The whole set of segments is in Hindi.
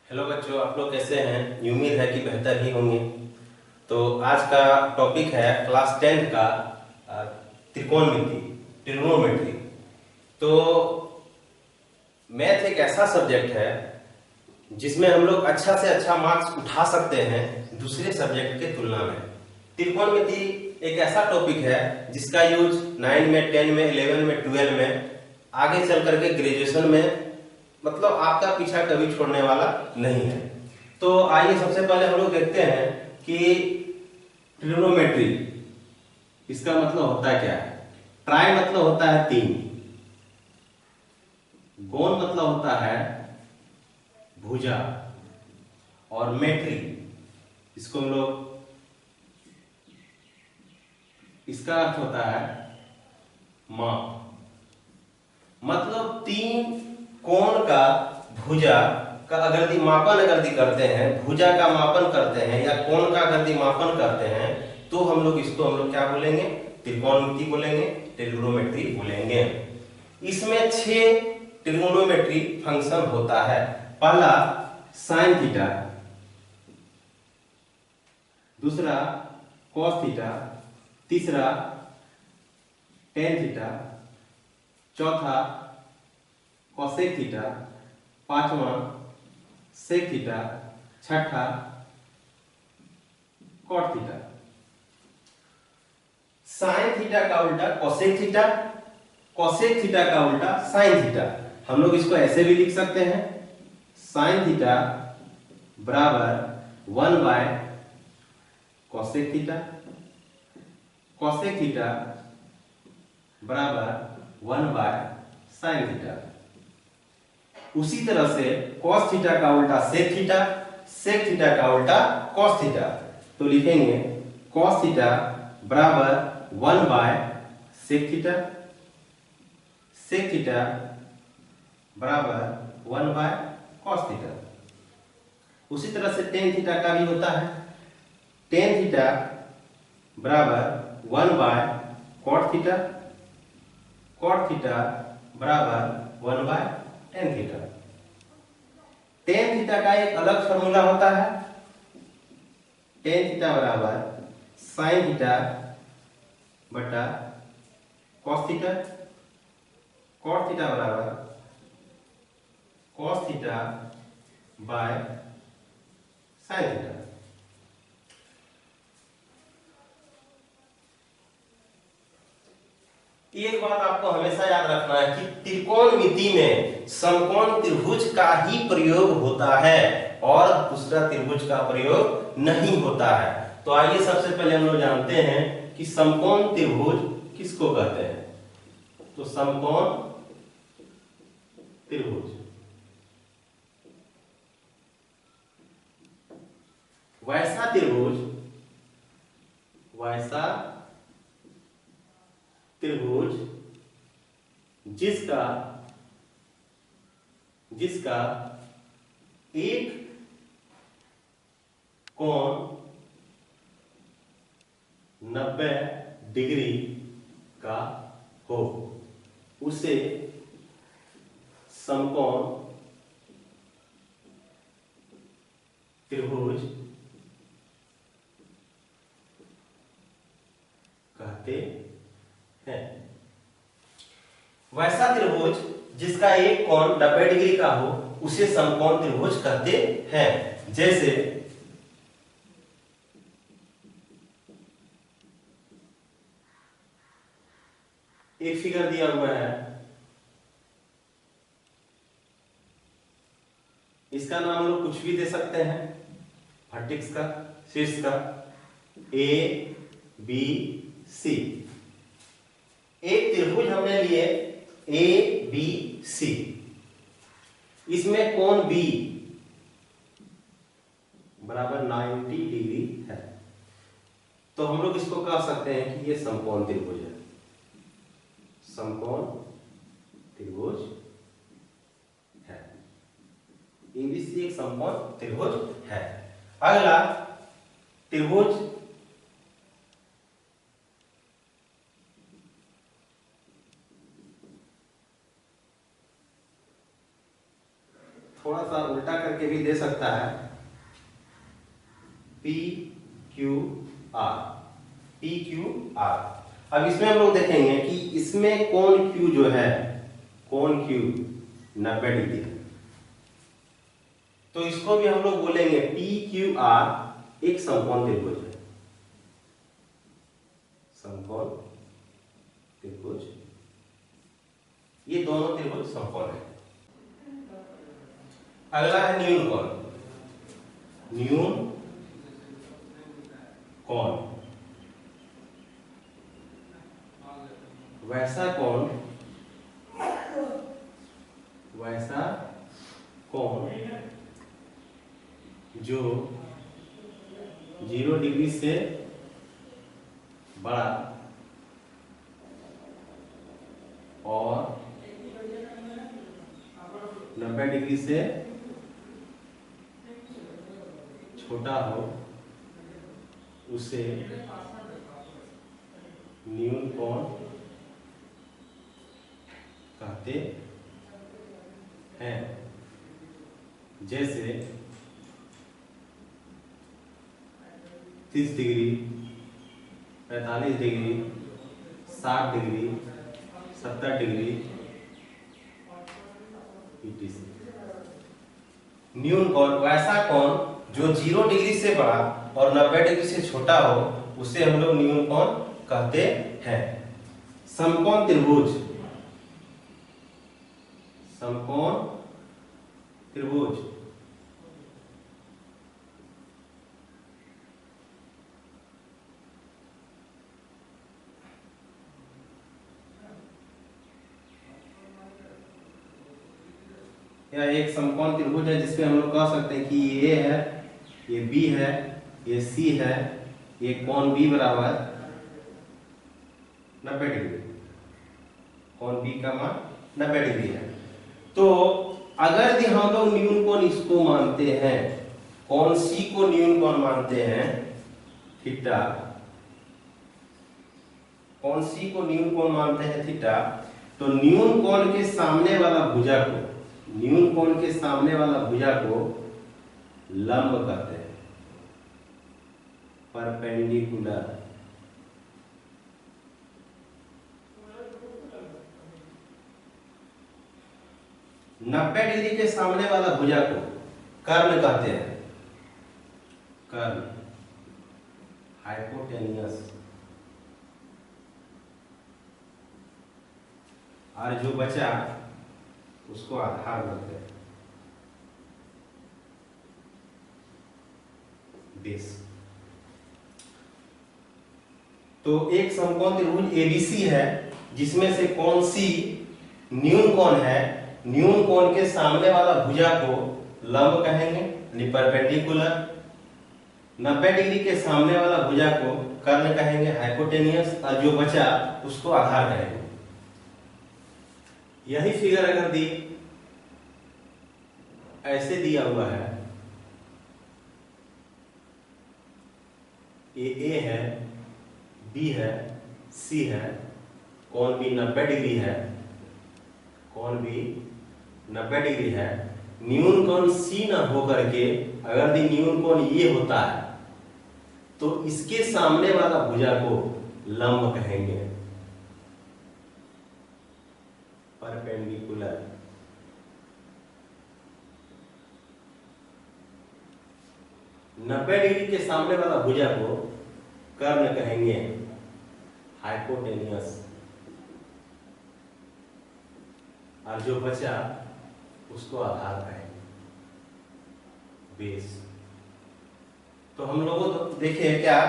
हेलो बच्चों, आप लोग कैसे हैं? उम्मीद है कि बेहतर ही होंगे। तो आज का टॉपिक है क्लास 10 का अ, त्रिकोणमिति, ट्रिग्नोमेट्री। तो मैथ एक ऐसा सब्जेक्ट है जिसमें हम लोग अच्छा से अच्छा मार्क्स उठा सकते हैं दूसरे सब्जेक्ट के तुलना में। त्रिकोणमिति एक ऐसा टॉपिक है जिसका यूज 9 में, 10 में, 11 में, 12 में, आगे चल करके ग्रेजुएशन में मतलब आपका पीछा कभी छोड़ने वाला नहीं है। तो आइए सबसे पहले हम लोग देखते हैं कि ट्रिग्नोमेट्री इसका मतलब होता क्या है। ट्राई मतलब होता है तीन, गोन मतलब होता है भुजा, और मेट्री इसको हम लोग, इसका अर्थ होता है माप। मतलब तीन कोण का भुजा का अगर मापन करते हैं, भुजा का मापन करते हैं या कोण का अगर मापन करते हैं तो हम लोग इसको क्या बोलेंगे? त्रिकोणमिति बोलेंगे, ट्रिग्नोमेट्री बोलेंगे। इसमें 6 ट्रिग्नोमेट्री फंक्शन होता है। पहला साइन थीटा, दूसरा कॉस थीटा, तीसरा टेन थीटा, चौथा कोसेक थीटा, पांचवा सेक थीटा, छठा कॉट थीटा। साइन थीटा का उल्टा कोसेक थीटा, कोसेक थीटा का उल्टा साइन थीटा। हम लोग इसको ऐसे भी लिख सकते हैं, साइन थीटा बराबर 1 bye cosec theta, cosec theta बराबर 1 बाय साइन थीटा। उसी तरह से cos थीटा का उल्टा sec थीटा, sec थीटा का उल्टा cos थीटा। तो लिखेंगे cos थीटा बराबर 1 by sec theta, sec theta बराबर 1 बाय cos थीटा। उसी तरह से tan थीटा का भी होता है, tan थीटा बराबर 1 by cot theta, cot theta बराबर 1 by tan theta. Tan theta का एक अलग फॉर्मूला होता है, टेन थीटा बराबर साइन थीटा बटा कॉस थीटा, कॉट थीटा बराबर cos theta by sine theta. एक बात आपको हमेशा याद रखना है कि त्रिकोणमिति में समकोण त्रिभुज का ही प्रयोग होता है और दूसरा त्रिभुज का प्रयोग नहीं होता है। तो आइए सबसे पहले हम लोग जानते हैं कि समकोण त्रिभुज किसको कहते हैं। तो समकोण त्रिभुज वैसा त्रिभुज, वैसा त्रिभुज जिसका जिसका एक कोण 90 डिग्री का हो, उसे समकोण त्रिभुज कहते हैं। वैसा त्रिभुज जिसका एक कोण 90 डिग्री का हो उसे समकोण त्रिभुज कहते हैं। जैसे एक फिगर दिया हुआ है, इसका नाम लोग कुछ भी दे सकते हैं, वर्टेक्स का, शीर्ष का, ए बी सी। एक त्रिभुज हमने लिए ए बी सी, इसमें कोण बी बराबर 90 डिग्री है। तो हम लोग इसको कह सकते हैं कि ये समकोण त्रिभुज है, समकोण त्रिभुज है। एबीसी एक समकोण त्रिभुज है। अगला त्रिभुज थोड़ा सा उल्टा करके भी दे सकता है, P Q R, P Q R. अब इसमें हम लोग देखेंगे कि इसमें कोण क्यू जो है, कोण क्यू 90 डिग्री, तो इसको भी हम लोग बोलेंगे पी क्यू आर एक समकोण त्रिभुज है, समकोण त्रिभुज, ये दोनों त्रिभुज समकोण है। अगला है न्यून कोण, न्यून कोण, वैसा कोण, वैसा कोण जो 0 डिग्री से बड़ा और 90 डिग्री से छोटा हो, उसे न्यून कोण कहते हैं। जैसे 30 degree, 45 degree, 60 degree, 70 degree etc। न्यून कोण वैसा कोण जो 0 डिग्री से बड़ा और 90 डिग्री से छोटा हो, उसे हम लोग न्यून कोण कहते हैं। समकोण त्रिभुज, समकोण त्रिभुज या एक समकोण त्रिभुज है जिसमें हम लोग कह सकते हैं कि ये A है, ये B है, ये C है, ये कोण B बराबर 90 डिग्री, कोण B का मान 90 डिग्री है। तो अगर यदि हम लोग न्यून कोण इसको मानते हैं, कोण C को न्यून कोण मानते हैं थीटा, कोण C को न्यून कोण मानते हैं थीटा, तो न्यून कोण के सामने वाला भुजा को, न्यून कोण के सामने वाला भुजा को लंब कहते हैं, परपेंडिकुलर। नब्बे डिग्री के सामने वाला भुजा को कर्ण कहते हैं, कर्ण, हाइपोटेनियस। और जो बचा उसको आधार बोलते हैं, बेस। तो एक समकोण त्रिभुज एबीसी है जिसमें से कोण सी न्यून कोण है, न्यून कोण के सामने वाला भुजा को लंब कहेंगे, यानी परपेंडिकुलर। 90 डिग्री के सामने वाला भुजा को कर्ण कहेंगे, हाइपोटेनियस, और जो बचा उसको आधार कहेंगे। यही फिगर अगर दी ऐसे दिया हुआ है, ये A है, B है, C है, कोण B 90 डिग्री है, कोण B 90 डिग्री है, न्यून कोण C न होकर के अगर दी न्यून कोण ये होता है तो इसके सामने वाला भुजा को लंब कहेंगे, परपेंडिकुलर। नब्बे डिग्री के सामने वाला भुजा को कर्ण कहेंगे, हाइपोटेनियस, और जो बचा उसको आधार कहेंगे, बेस। तो हम लोगों तो देखे क्या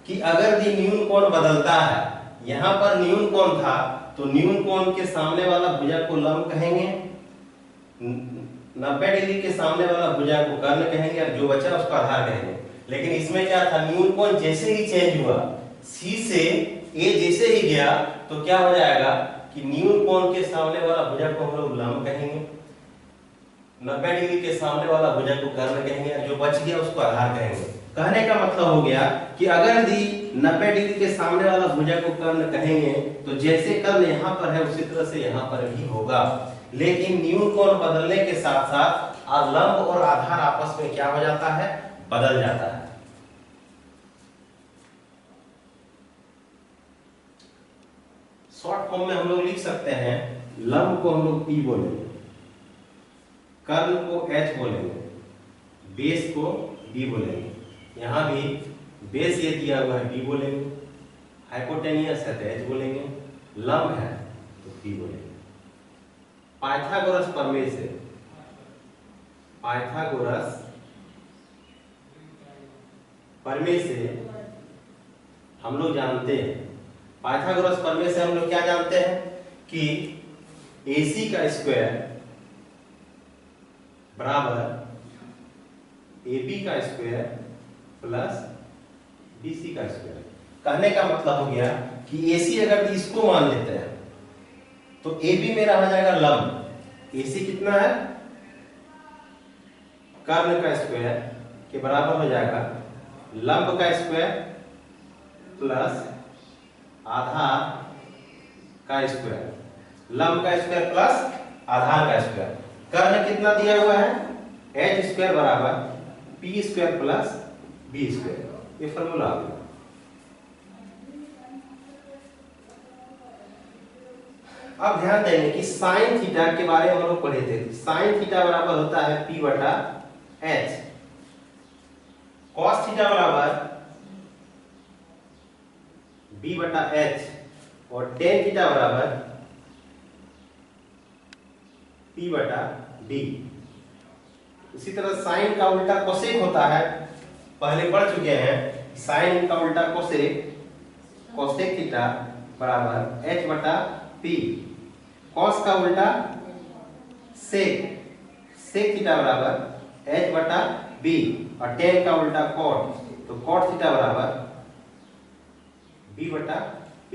कि अगर दी न्यून कोण बदलता है, यहां पर न्यून कोण था तो न्यून कोण के सामने वाला भुजा को लंब कहेंगे, 90 डिग्री के सामने वाला भुजा को कर्ण कहेंगे, और जो बचा उसको आधार कहेंगे। लेकिन इसमें क्या था, न्यून कोण जैसे ही चेंज हुआ, C से A जैसे ही गया, तो क्या हो जाएगा कि न्यून कोण के सामने वाला भुजा को हम लोग लंब कहेंगे, 90 डिग्री के सामने वाला भुजा को कर्ण कहेंगे, और जो बच गया उसको आधार कहेंगे। कहने का मतलब हो गया कि अगर दी 90 डिग्री के सामने वाला भुजा को कर्ण कहेंगे तो जैसे कर्ण यहाँ पर है उसी तरह से यहाँ पर भी होगा। लेकिन न्यून कोण बदलने के साथ साथ और लंब और आधार आपस में क्या हो जाता है, बदल जाता है। शॉर्ट फॉर्म में हम लोग लिख सकते हैं, लंब को हम लोग P बोलेंगे, कर्ल को H बोलेंगे, बेस को B बोलेंगे। यहां भी बेस ये दिया हुआ है B बोलेंगे, हाइपोटेनियस है तो H बोलेंगे, लंब है तो P बोलेंगे। पाइथागोरस प्रमेय से, पाइथागोरस प्रमेय से हम लोग जानते हैं, पाइथागोरस प्रमेय से हम लोग क्या जानते हैं कि AC का स्क्वायर बराबर AB का स्क्वायर प्लस BC का स्क्वायर। कहने का मतलब हो गया कि AC अगर इसको मान लेते हैं तो AB मेरा हो जाएगा लंब। AC कितना है, कर्ण का स्क्वायर के बराबर हो जाएगा लंब का स्क्वायर प्लस आधार का स्क्वायर, लंब का स्क्वायर प्लस आधार का स्क्वायर। कर्ण कितना दिया हुआ है, H स्क्वायर बराबर P square plus B square. ये फॉर्मूला आ गया। अब ध्यान देंगे कि साइन थीटा के बारे में हम लोग पढ़े थे। साइन थीटा बराबर होता है P बटा H, कॉस थीटा बराबर B बटा H और टेन थीटा बराबर P बटा D। इसी तरह साइन का उल्टा कोसेक होता है, पहले पढ़ चुके हैं। साइन का उल्टा कोसेक, कोसेक थीटा बराबर H बटा P। कॉस का उल्टा सेक, सेक थीटा बराबर H बटा B और टेन का उल्टा कॉट, तो कॉट थीटा बराबर B बटा P।